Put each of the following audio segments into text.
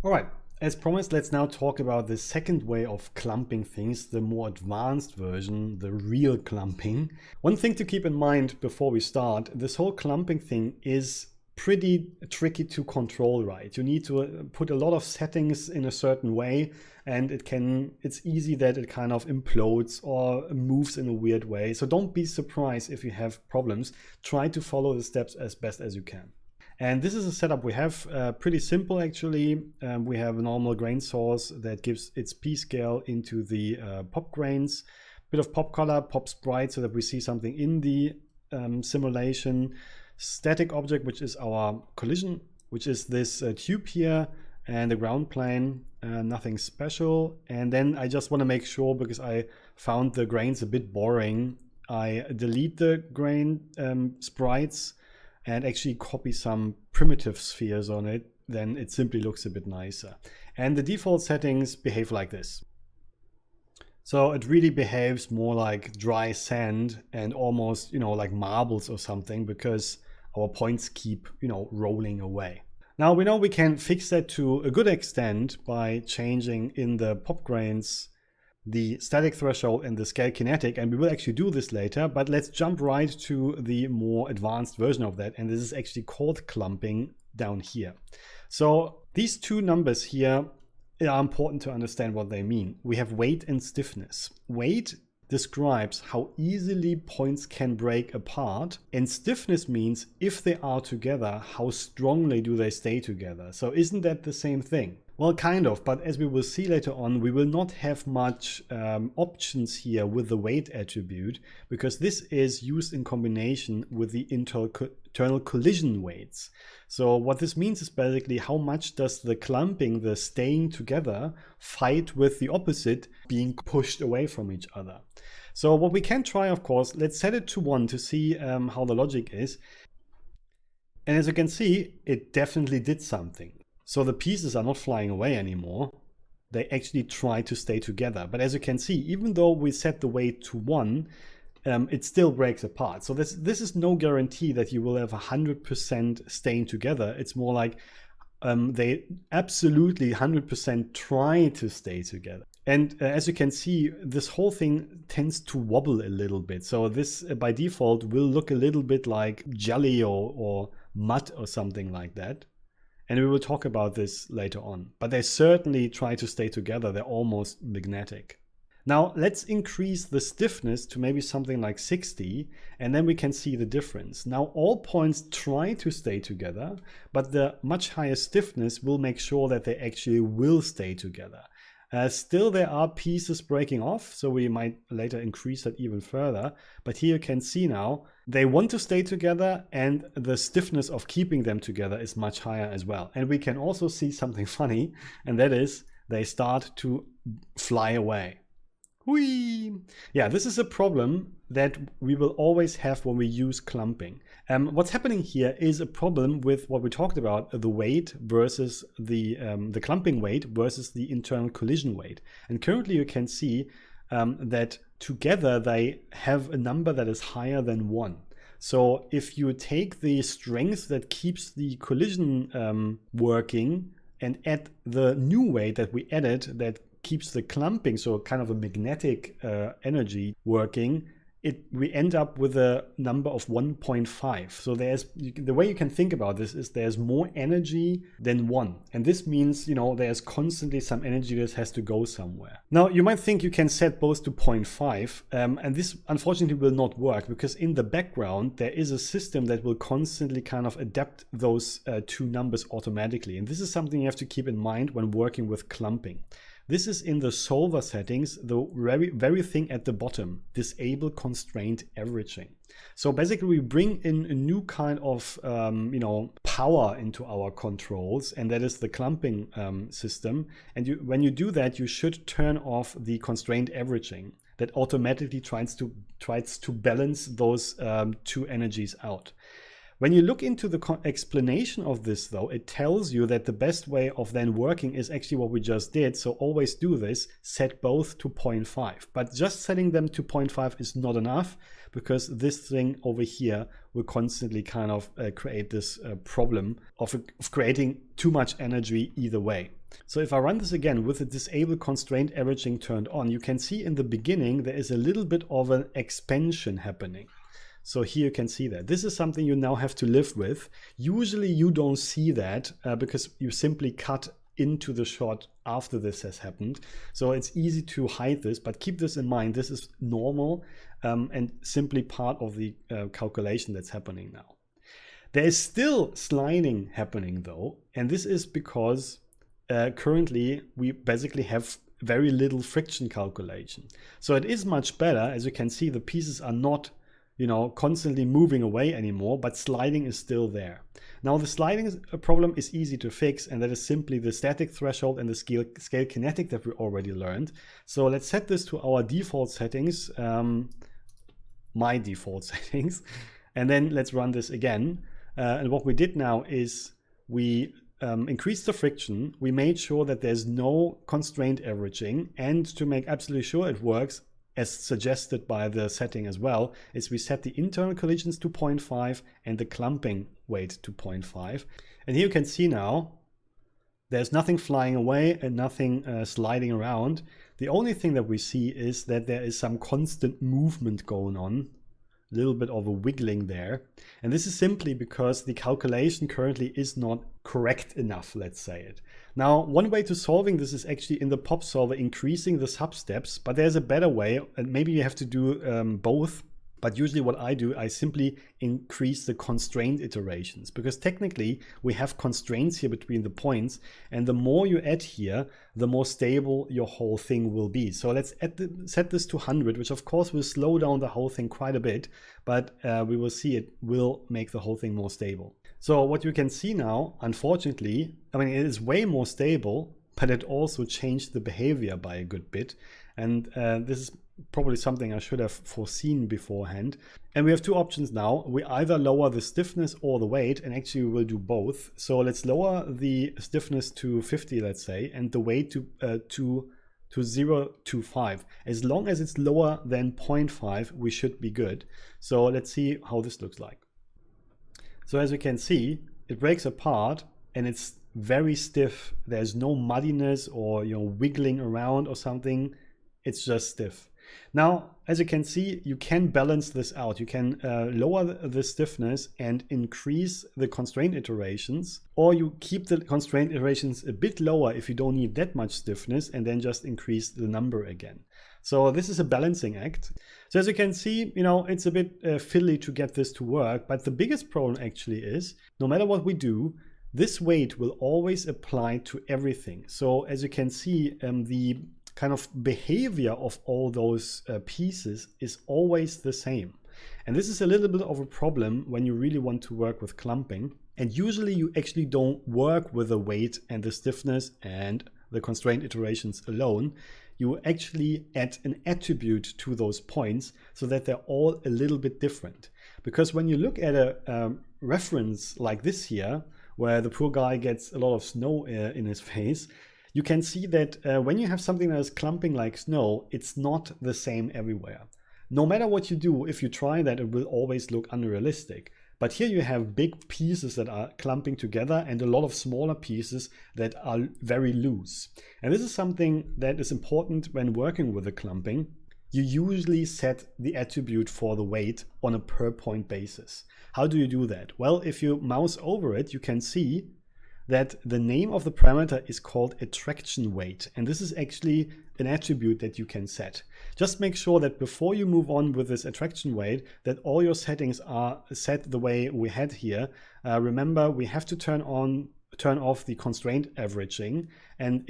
All right, as promised, let's now talk about the second way of clumping things, the more advanced version, the real clumping. One thing to keep in mind before we start, this whole clumping thing is pretty tricky to control, right? You need to put a lot of settings in a certain way, and it's easy that it kind of implodes or moves in a weird way. So don't be surprised if you have problems. Try to follow the steps as best as you can. And this is a setup we have, pretty simple actually. We have a normal grain source that gives its p-scale into the pop grains, bit of pop color, pop sprite so that we see something in the simulation. Static object, which is our collision, which is this tube here, and the ground plane, nothing special. And then I just want to make sure, because I found the grains a bit boring, I delete the grain sprites and actually copy some primitive spheres on it. Then it simply looks a bit nicer. And the default settings behave like this. So it really behaves more like dry sand and almost, like marbles or something, because our points keep, rolling away. Now we know we can fix that to a good extent by changing in the pop grains the static threshold and the scale kinetic, and we will actually do this later, but let's jump right to the more advanced version of that, and this is actually called clumping down here. So these two numbers here are important to understand what they mean. We have weight and stiffness. Weight describes how easily points can break apart, and stiffness means if they are together, how strongly do they stay together. So isn't that the same thing? Well, kind of, but as we will see later on, we will not have much options here with the weight attribute, because this is used in combination with the internal collision weights. So what this means is basically how much does the clumping, the staying together, fight with the opposite being pushed away from each other. So what we can try, of course, let's set it to 1 to see how the logic is. And as you can see, it definitely did something. So the pieces are not flying away anymore. They actually try to stay together. But as you can see, even though we set the weight to 1, it still breaks apart. So this is no guarantee that you will have 100% staying together. It's more like they absolutely 100% try to stay together. And as you can see, this whole thing tends to wobble a little bit. So this by default will look a little bit like jelly or mud or something like that. And we will talk about this later on. But they certainly try to stay together. They're almost magnetic. Now let's increase the stiffness to maybe something like 60, and then we can see the difference. Now all points try to stay together, but the much higher stiffness will make sure that they actually will stay together. Still there are pieces breaking off, so we might later increase that even further. But here you can see now they want to stay together, and the stiffness of keeping them together is much higher as well. And we can also see something funny, and that is they start to fly away. Whee! Yeah, this is a problem that we will always have when we use clumping. What's happening here is a problem with what we talked about, the weight versus the clumping weight versus the internal collision weight. And currently you can see that together they have a number that is higher than 1. So if you take the strength that keeps the collision working and add the new weight that we added that keeps the clumping, so kind of a magnetic energy working, we end up with a number of 1.5. So the way you can think about this is there's more energy than 1. And this means, there's constantly some energy that has to go somewhere. Now, you might think you can set both to 0.5, and this unfortunately will not work, because in the background, there is a system that will constantly kind of adapt those two numbers automatically. And this is something you have to keep in mind when working with clumping. This is in the solver settings, the very thing at the bottom, disable constraint averaging. So basically we bring in a new kind of power into our controls, and that is the clumping system. And when you do that, you should turn off the constraint averaging. That automatically tries to balance those two energies out. When you look into the explanation of this though, it tells you that the best way of then working is actually what we just did. So always do this, set both to 0.5. But just setting them to 0.5 is not enough, because this thing over here will constantly kind of create this problem of creating too much energy either way. So if I run this again with the disable constraint averaging turned on, you can see in the beginning there is a little bit of an expansion happening. So here you can see that. This is something you now have to live with. Usually you don't see that because you simply cut into the shot after this has happened. So it's easy to hide this, but keep this in mind. This is normal and simply part of the calculation that's happening now. There is still sliding happening though, and this is because currently we basically have very little friction calculation. So it is much better. As you can see, the pieces are not constantly moving away anymore, but sliding is still there. Now the sliding problem is easy to fix, and that is simply the static threshold and the scale kinetic that we already learned. So let's set this to our default settings, my default settings, and then let's run this again. And what we did now is we increased the friction, we made sure that there's no constraint averaging, and to make absolutely sure it works, as suggested by the setting as well, is we set the internal collisions to 0.5 and the clumping weight to 0.5. And here you can see now there's nothing flying away and nothing sliding around. The only thing that we see is that there is some constant movement going on, a little bit of a wiggling there. And this is simply because the calculation currently is not correct enough, let's say it. Now, one way to solving this is actually in the pop solver increasing the sub-steps, but there's a better way, and maybe you have to do both. But usually what I do, I simply increase the constraint iterations, because technically we have constraints here between the points, and the more you add here, the more stable your whole thing will be. So let's set this to 100, which of course will slow down the whole thing quite a bit, but we will see it will make the whole thing more stable. So what you can see now, unfortunately, I mean, it is way more stable, but it also changed the behavior by a good bit. And this is probably something I should have foreseen beforehand. And we have two options now. We either lower the stiffness or the weight, and actually we will do both. So let's lower the stiffness to 50, let's say, and the weight to 0.25. As long as it's lower than 0.5, we should be good. So let's see how this looks like. So as you can see, it breaks apart and it's very stiff. There's no muddiness or wiggling around or something. It's just stiff. Now, as you can see, you can balance this out. You can lower the stiffness and increase the constraint iterations, or you keep the constraint iterations a bit lower if you don't need that much stiffness, and then just increase the number again. So this is a balancing act. So as you can see, it's a bit fiddly to get this to work, but the biggest problem actually is, no matter what we do, this weight will always apply to everything. So as you can see, the kind of behavior of all those pieces is always the same. And this is a little bit of a problem when you really want to work with clumping. And usually you actually don't work with the weight and the stiffness and the constraint iterations alone. You actually add an attribute to those points so that they're all a little bit different. Because when you look at a reference like this here, where the poor guy gets a lot of snow in his face, you can see that when you have something that is clumping like snow, it's not the same everywhere. No matter what you do, if you try that, it will always look unrealistic. But here you have big pieces that are clumping together and a lot of smaller pieces that are very loose. And this is something that is important when working with the clumping. You usually set the attribute for the weight on a per point basis. How do you do that? Well, if you mouse over it, you can see that the name of the parameter is called attraction weight. And this is actually an attribute that you can set. Just make sure that before you move on with this attraction weight, that all your settings are set the way we had here. Remember, we have to turn off the constraint averaging, and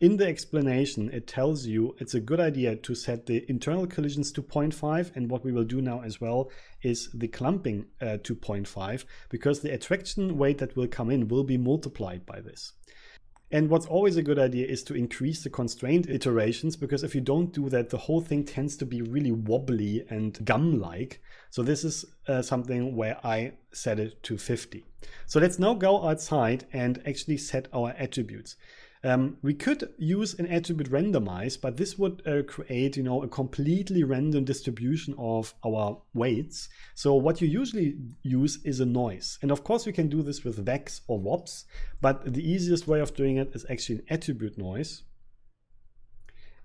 in the explanation, it tells you it's a good idea to set the internal collisions to 0.5, and what we will do now as well is the clumping to 0.5, because the attraction weight that will come in will be multiplied by this. And what's always a good idea is to increase the constraint iterations, because if you don't do that, the whole thing tends to be really wobbly and gum-like. So this is something where I set it to 50. So let's now go outside and actually set our attributes. We could use an attribute randomize, but this would create, a completely random distribution of our weights. So what you usually use is a noise. And of course you can do this with vex or wops, but the easiest way of doing it is actually an attribute noise.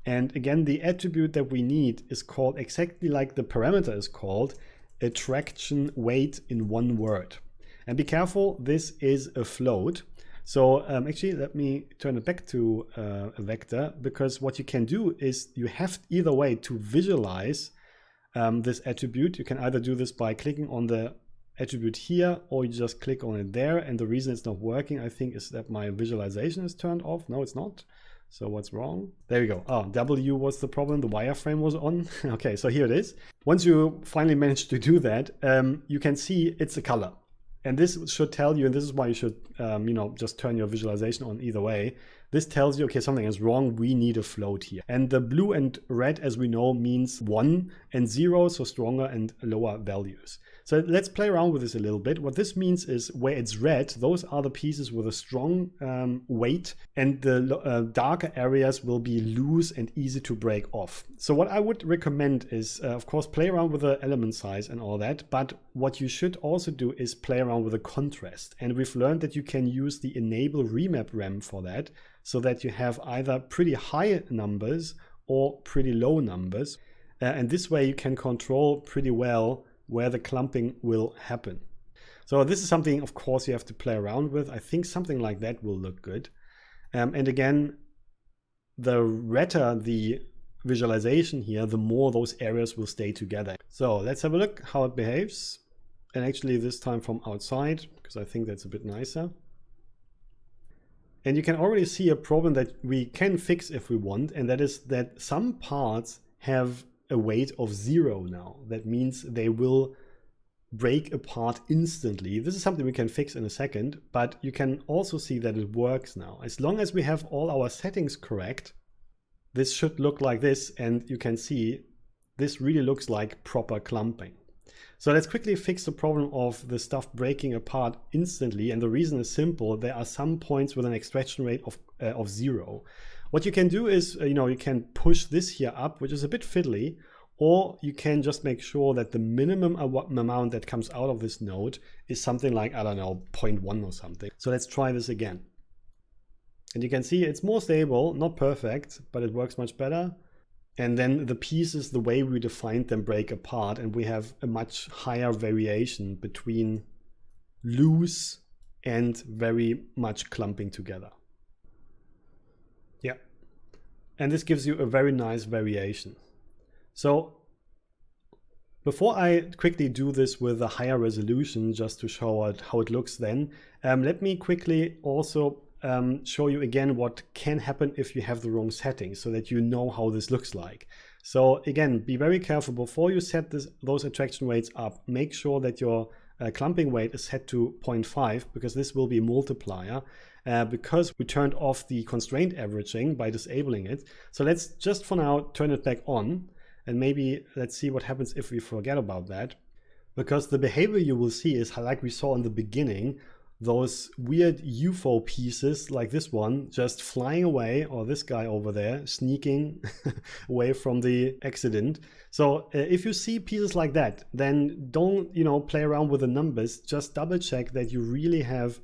And again, the attribute that we need is called exactly like the parameter is called, attraction weight in one word. And be careful, this is a float. So actually, let me turn it back to a vector, because what you can do is you have either way to visualize this attribute. You can either do this by clicking on the attribute here, or you just click on it there. And the reason it's not working, I think, is that my visualization is turned off. No, it's not. So what's wrong? There we go. Oh, W was the problem. The wireframe was on. Okay, so here it is. Once you finally manage to do that, you can see it's a color. And this should tell you, and this is why you should, just turn your visualization on either way. This tells you, okay, something is wrong. We need a float here. And the blue and red, as we know, means 1 and 0, so stronger and lower values. So let's play around with this a little bit. What this means is where it's red, those are the pieces with a strong weight, and the darker areas will be loose and easy to break off. So what I would recommend is, of course, play around with the element size and all that, but what you should also do is play around with the contrast. And we've learned that you can use the enable remap rem for that, so that you have either pretty high numbers or pretty low numbers. And this way you can control pretty well where the clumping will happen. So this is something, of course, you have to play around with. I think something like that will look good. And again, the redder the visualization here, the more those areas will stay together. So let's have a look how it behaves. And actually this time from outside, because I think that's a bit nicer. And you can already see a problem that we can fix if we want, and that is that some parts have a weight of 0 now. That means they will break apart instantly. This is something we can fix in a second, but you can also see that it works now. As long as we have all our settings correct, this should look like this, and you can see this really looks like proper clumping. So let's quickly fix the problem of the stuff breaking apart instantly, and the reason is simple. There are some points with an extraction rate of 0. What you can do is, you can push this here up, which is a bit fiddly, or you can just make sure that the minimum amount that comes out of this node is something like, I don't know, 0.1 or something. So let's try this again. And you can see it's more stable, not perfect, but it works much better. And then the pieces, the way we defined them, break apart, and we have a much higher variation between loose and very much clumping together. Yeah. And this gives you a very nice variation. So before I quickly do this with a higher resolution, just to show how it looks then, let me quickly also show you again what can happen if you have the wrong settings, so that you know how this looks like. So again, be very careful before you set those attraction weights up. Make sure that your clumping weight is set to 0.5, because this will be a multiplier, because we turned off the constraint averaging by disabling it. So let's just for now turn it back on, and maybe let's see what happens if we forget about that. Because the behavior you will see is, like we saw in the beginning, those weird UFO pieces like this one just flying away, or this guy over there sneaking away from the accident. So if you see pieces like that, then don't play around with the numbers. Just double check that you really have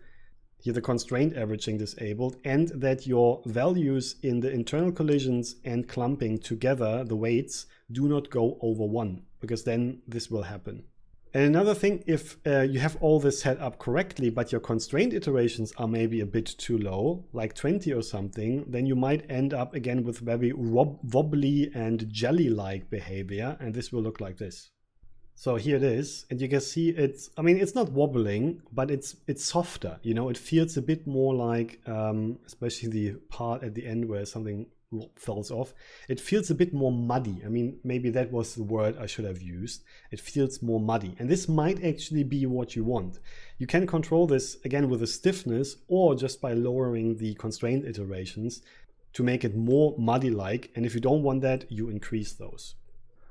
here the constraint averaging disabled, and that your values in the internal collisions and clumping together, the weights, do not go over 1, because then this will happen. And another thing, if you have all this set up correctly, but your constraint iterations are maybe a bit too low, like 20 or something, then you might end up again with very wobbly and jelly-like behavior, and this will look like this. So here it is, and you can see it's not wobbling, but it's softer. It feels a bit more like, especially the part at the end where something falls off, it feels a bit more muddy. I mean, maybe that was the word I should have used. It feels more muddy, and this might actually be what you want. You can control this again with the stiffness or just by lowering the constraint iterations to make it more muddy-like, and if you don't want that, you increase those.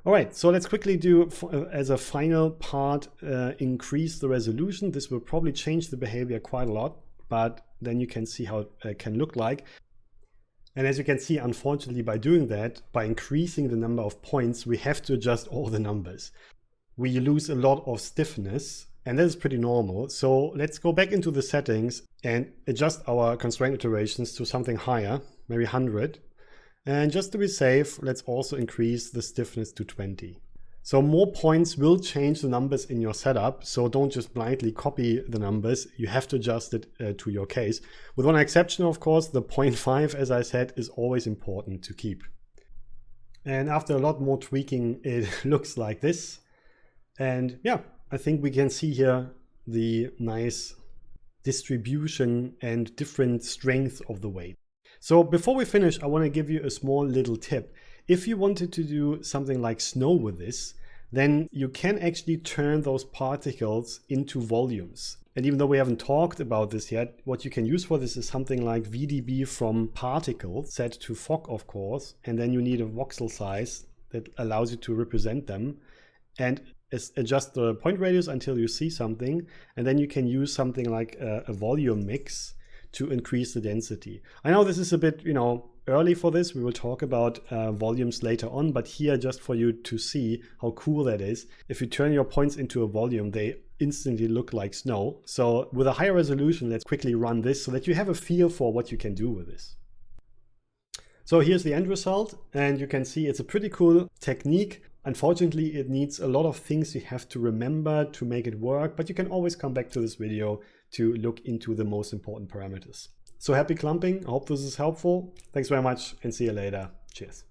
All right, so let's quickly do as a final part, increase the resolution. This will probably change the behavior quite a lot, but then you can see how it can look like. And as you can see, unfortunately, by doing that, by increasing the number of points, we have to adjust all the numbers. We lose a lot of stiffness, and that is pretty normal. So let's go back into the settings and adjust our constraint iterations to something higher, maybe 100. And just to be safe, let's also increase the stiffness to 20. So more points will change the numbers in your setup, so don't just blindly copy the numbers. You have to adjust it to your case. With one exception, of course, the 0.5, as I said, is always important to keep. And after a lot more tweaking, it looks like this. And yeah, I think we can see here the nice distribution and different strength of the weight. So before we finish, I want to give you a small little tip. If you wanted to do something like snow with this, then you can actually turn those particles into volumes. And even though we haven't talked about this yet, what you can use for this is something like VDB from particles set to fog, of course, and then you need a voxel size that allows you to represent them and adjust the point radius until you see something, and then you can use something like a volume mix to increase the density. I know this is a bit, early for this. We will talk about volumes later on, but here just for you to see how cool that is. If you turn your points into a volume, they instantly look like snow. So with a higher resolution, let's quickly run this so that you have a feel for what you can do with this. So here's the end result, and you can see it's a pretty cool technique. Unfortunately, it needs a lot of things you have to remember to make it work, but you can always come back to this video to look into the most important parameters. So happy clumping. I hope this is helpful. Thanks very much and see you later. Cheers.